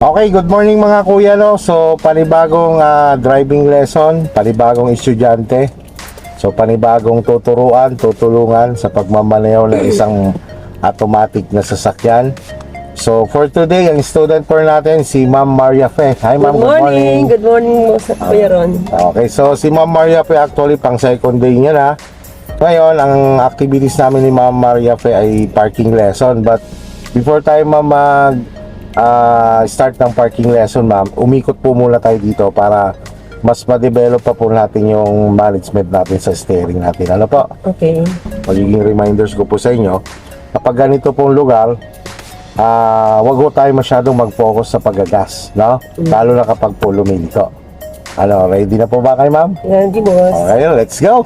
Okay, good morning mga kuya, no? So, panibagong driving lesson, panibagong estudyante. So, panibagong tutulungan sa pagmamaneho ng isang automatic na sasakyan. So, for today, ang student for natin, si Ma'am Maria Fe. Hi, Ma'am. Good morning. Good morning mo sa Kuya Ron. Okay, so si Ma'am Maria Fe actually pang second day niya na. Ngayon, ang activities namin ni Ma'am Maria Fe ay parking lesson. But, before tayo start ng parking lesson, ma'am, umikot po muna tayo dito para mas ma-develop pa po natin yung management natin sa steering natin. Ano po? Okay. Magiging reminders ko po sa inyo, kapag ganito pong lugar, wag po tayo masyadong mag-focus sa paggagas, no? Lalo na kapag po luminto. Ano, ready na po ba kayo, ma'am? Ready, boss. Okay, let's go!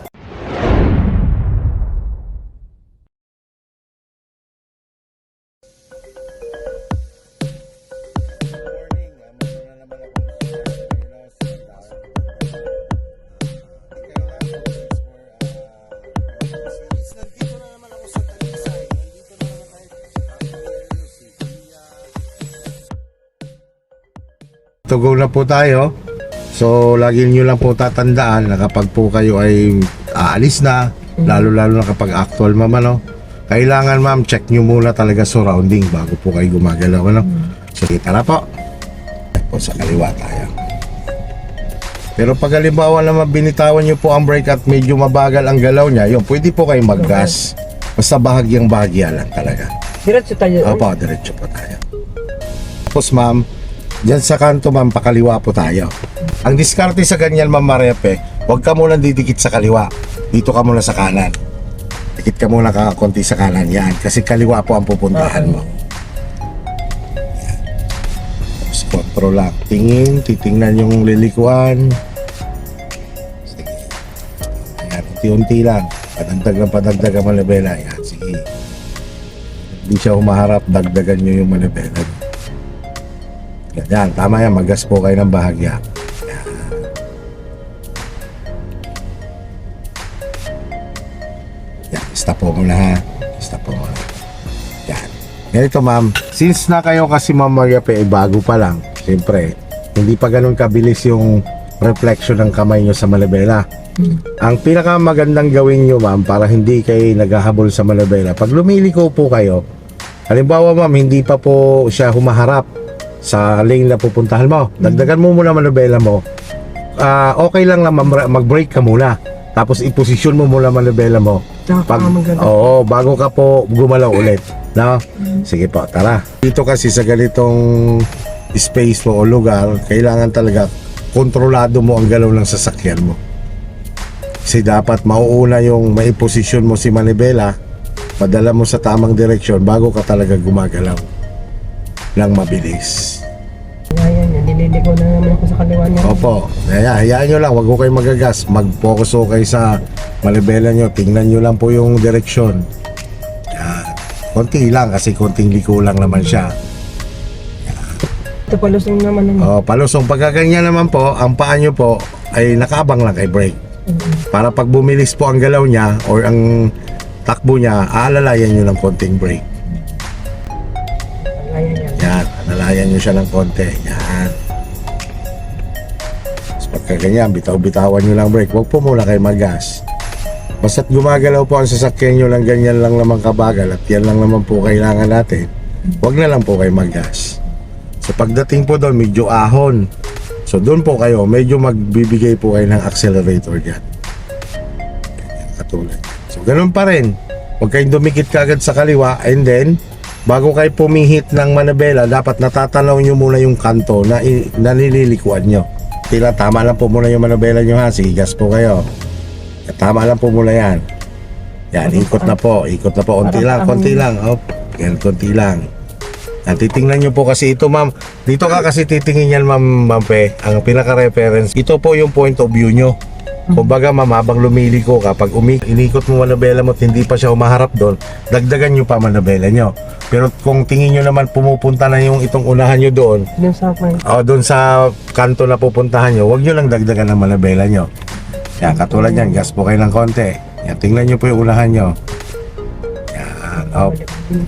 To go na po tayo. So, lagi nyo lang po tatandaan na kapag po kayo ay aalis na, lalo-lalo na kapag actual, ma'am, ano, kailangan, ma'am, check nyo muna talaga surrounding bago po kayo gumagalaw, ano. So, kita na po. Po sa kaliwa tayo. Pero pag halimbawa naman binitawan nyo po ang brake at medyo mabagal ang galaw niya, yun, pwede po kayo mag-gas. Basta bahagyang bahagya lang talaga. Diretso tayo. Opo, diretso po tayo. Tapos, ma'am, diyan sa kanto, ma'am, pakaliwa po tayo. Ang diskarte sa ganyan, ma'am Marepe, huwag ka muna didikit sa kaliwa. Dito ka muna sa kanan. Dikit ka muna konti sa kanan. Yan. Kasi kaliwa po ang pupuntahan mo. Yan. Tapos control lang. Tingin, titingnan yung lilikuan. Sige. Yan. Unti-unti lang. Padagdag ang manibela. Yan. Sige. Hindi siya humaharap. Dagdagan nyo yung manibela. Yan, tama yan. Magas po kayo ng bahagya. Yan. Yan, stop po muna ha. Stop po muna. Yan. Ganito, ma'am. Since na kayo kasi, Ma'am Maria Pe, bago pa lang, siyempre, hindi pa ganun kabilis yung reflection ng kamay nyo sa malabela. Ang pinakamagandang gawin nyo, ma'am, para hindi kayo naghahabol sa malabela, pag lumiliko po kayo, halimbawa, ma'am, hindi pa po siya humaharap sa lane na pupuntahan mo, dagdagan mo muna manubela mo. Okay lang na mag-brake ka muna, tapos iposisyon mo muna manubela mo pag, bago ka po gumalaw ulit, no? Sige po, tara. Dito kasi sa ganitong space mo o lugar, kailangan talaga kontrolado mo ang galaw ng sasakyan mo, kasi dapat mauuna yung maiposisyon mo si manibela, padala mo sa tamang direksyon bago ka talaga gumagalaw lang mabilis. Ayan, nililigo na naman ako sa kaliwa niya. Opo, hayaan nyo lang, wag ko kayo magagas. Mag-focus ko kayo sa malibela nyo. Tingnan nyo lang po yung direksyon. Yan. Konti lang kasi konting liko lang naman siya. Yan. Ito palusong naman. Palusong. Pagkaganyan naman po, ang paa nyo po ay nakaabang lang kay brake. Para pag bumilis po ang galaw niya or ang takbo niya, aalalayan nyo ng konting brake. Yan, nalayan nyo siya ng konti. Yan. So, pagka ganyan, bitaw-bitawan nyo lang brake. Huwag po muna kayo mag-gas. Basta't gumagalaw po ang sasakyan nyo lang, ganyan lang naman kabagal at yan lang naman po kailangan natin, huwag na lang po kayo mag-gas. So pagdating po doon, medyo ahon. So doon po kayo, medyo magbibigay po kayo ng accelerator dyan. Ganyan, katulad. So ganun pa rin. Huwag kayong dumikit kagad sa kaliwa, and then bago kayo pumihit ng manabela, dapat natatanaw nyo muna yung kanto na nililikuan nyo. Tila, tama lang po muna yung manabela nyo ha. Sige, gas po kayo. Tama lang po muna yan. Yan, ikot na po. Ikot na po. Konti lang, konti lang. Yan, konti lang. Yan, titingnan nyo po kasi ito, ma'am. Dito ka kasi titingin yan, ma'am Pe. Ang pinaka-reference. Ito po yung point of view nyo. Kumbaga, ma'am, habang lumiliko ka, pag inikot mo manabela mo at hindi pa siya umaharap doon, dagdagan nyo pa manabela nyo. Pero kung tingin nyo naman pumupunta na yung itong unahan nyo doon, doon sa kanto na pupuntahan nyo, huwag nyo lang dagdagan ng manabela nyo. Yan, katulad yan, gas po kayo ng konti. Yan, tingnan nyo po yung unahan nyo. Yan,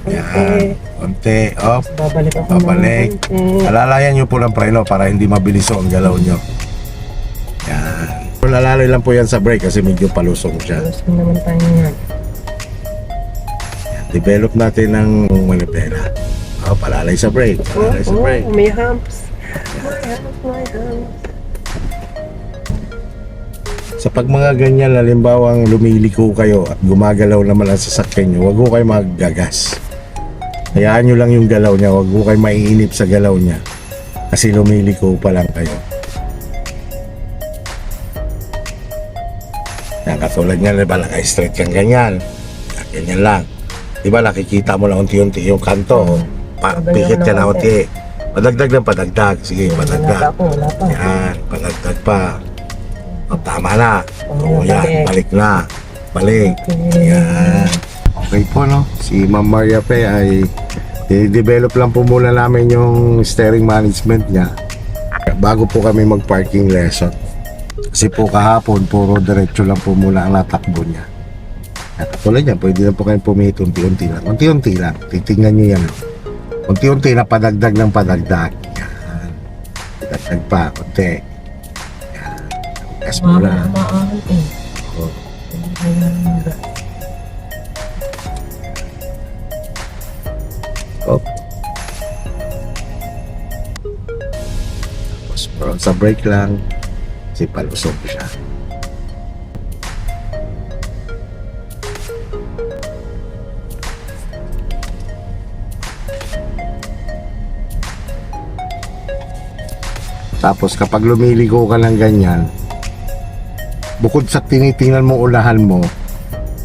Yan. Konti, up. Babalik ako Babalik. ng konti. Alalayan nyo po ng preno para hindi mabilis ang galaw nyo. Yan. Nalalay lang po yan sa brake kasi medyo palusong siya. Tapos kung naman tayo nga. Develop natin ng manipela. Palalay sa brake. Palalay sa brake. May humps. My humps. Sa pag mga ganyan, halimbawang lumiliko kayo at gumagalaw naman ang sasakyan nyo, huwag ko kayo maggagas. Hayaan nyo lang yung galaw niya, huwag ko kayo maiinip sa galaw niya. Kasi lumiliko pa lang kayo. Yan, katulad nga, diba, naka-straight kang ganyan. Ganyan lang. Diba, nakikita mo lang unti-unti yung kanto. Pikit ka na unti. Padagdag ng padagdag. Sige, padagdag. Wala pa. Yan, padagdag pa. O, tama na. O, Balik. yan, balik na. Balik. Yan. Okay po, no? Si Ma'am Maria Pe ay i-develop lang po muna namin yung steering management niya bago po kami mag-parking lesson. Kasi po kahapon, puro diretso lang po muna ang natakbo niya. At katulad niya, pwede na po kayong pumihit unti-unti lang. Unti-unti lang. Titingnan niyo yan. Unti-unti na padagdag ng padagdag. Yan. Padagdag pa, konti. Yan. Gas mo lang. Maahan eh. Oh. Oh. Tapos sa brake lang. Kasi palusog siya. Tapos kapag lumiligo ka ng ganyan, bukod sa tinitingnan mo ulahan mo,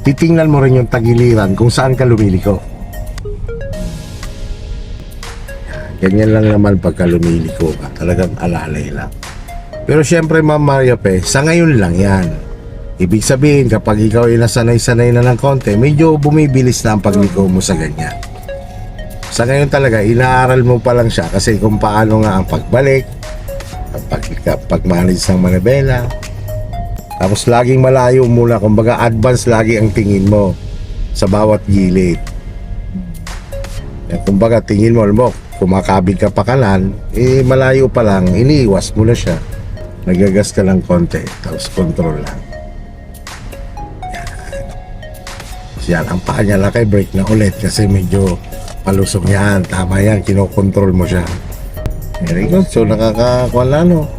titingnan mo rin yung tagiliran kung saan ka lumiliko. Ganyan lang naman pagka lumiliko ka, talagang alalay lang. Pero syempre Ma'am Maria Pe, sa ngayon lang yan. Ibig sabihin kapag ikaw ay nasanay-sanay na ng konti, medyo bumibilis na ang pagliko mo sa ganyan. Sa ngayon talaga, inaaral mo pa lang siya kasi kung paano nga ang pagbalik, ang pag-manage ng manibela. Tapos laging malayo muna, kumbaga advance lagi ang tingin mo sa bawat gilid. Kumbaga tingin mo, alam mo, kumakabig ka pa kanan, malayo pa lang, iniiwas mo na siya. Nagagas ka lang konti, tapos control lang. Yan. Yan, ang paa niya lang kay brake na ulit kasi medyo palusog yan. Tama yan, kinokontrol mo siya. Very good. So nakakakuha na, no?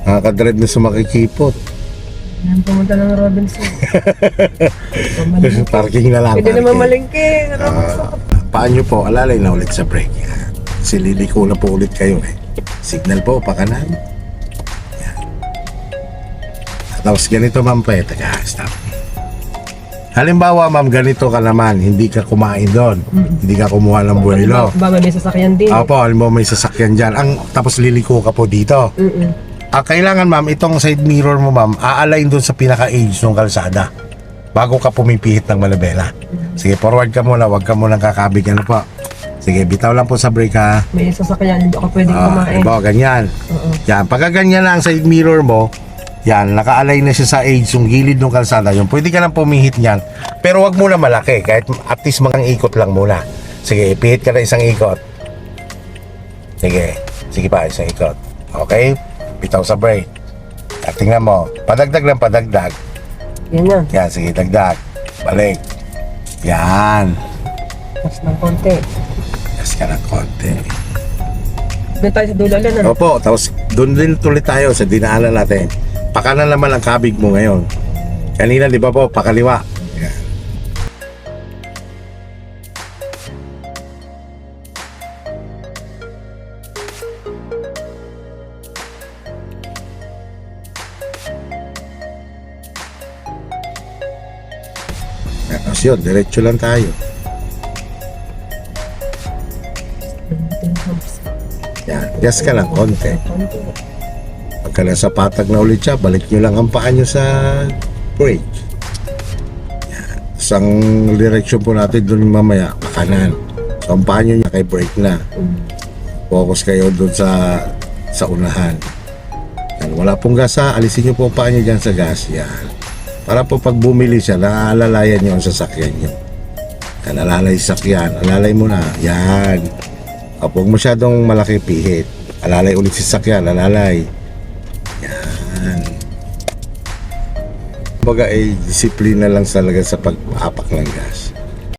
Nakakadrive na sa makikipot. Yan, pumunta ng Robinson. Parking na lang. Pwede parking. naman malingki. Robinson. Paan nyo po, alalay na ulit sa brake. Yan. Kasi liliko na po ulit kayo eh. Signal po, pakanan. Yan. Tapos ganito ma'am pa eh, stop. Halimbawa ma'am, ganito ka naman, hindi ka kumain doon. Hindi ka kumuha ng buwelo. Baka may sasakyan din. Opo, halimbawa may sasakyan dyan. Tapos liliko ka po dito. Kailangan ma'am, itong side mirror mo ma'am, aalayin doon sa pinaka-edge ng kalsada bago ka pumipihit ng malabela. Sige, forward ka muna, wag ka muna kakabig. Ano po? Sige, bitaw lang po sa brake ha. May sasakyan, hindi ako pwedeng kumain. Halimbawa, ganyan. Yan, pagka ganyan na ang side mirror mo, yan, naka-align na siya sa edge, yung gilid ng kalsada yun. Pwede ka lang pumihit niyan. Pero wag muna malaki, kahit at least mga ikot lang muna. Sige, pihit ka na isang ikot. Sige, sige pa, isang ikot. Okay? Bitaw sa brake. At tingnan mo, padagdag lang padagdag. Yan. Yan, sige, dagdag. Balik. Yan. Mas ng konti. Yes ka ng konti. Doon tayo sa dulo lang. Opo, tapos doon din tuloy tayo sa dinaanan natin. Pakanan naman ang kabig mo ngayon. Kanina, di ba po, pakaliwa. Yan. Tapos yun, diretso lang tayo. Yan, gas ka lang konti. Pagka nasa patag na ulit siya, balik nyo lang ang paa nyo sa brake. Yan. Tapos ang direksyon po natin doon mamaya, pakanan. So ang paa nyo kay brake na. Focus kayo doon sa unahan. Yan. Wala pong gas ha, alisin nyo po ang paa nyo dyan sa gas. Yan. Para po pag bumili siya, naaalalayan nyo ang sasakyan nyo. Yan, alalay sakyan. Alalay mo na. Yan. Kapag masyadong malaki pihit, alalay ulit sa sakyan. Alalay. Yan. Kumbaga disiplina lang talaga sa pag-aapak ng gas.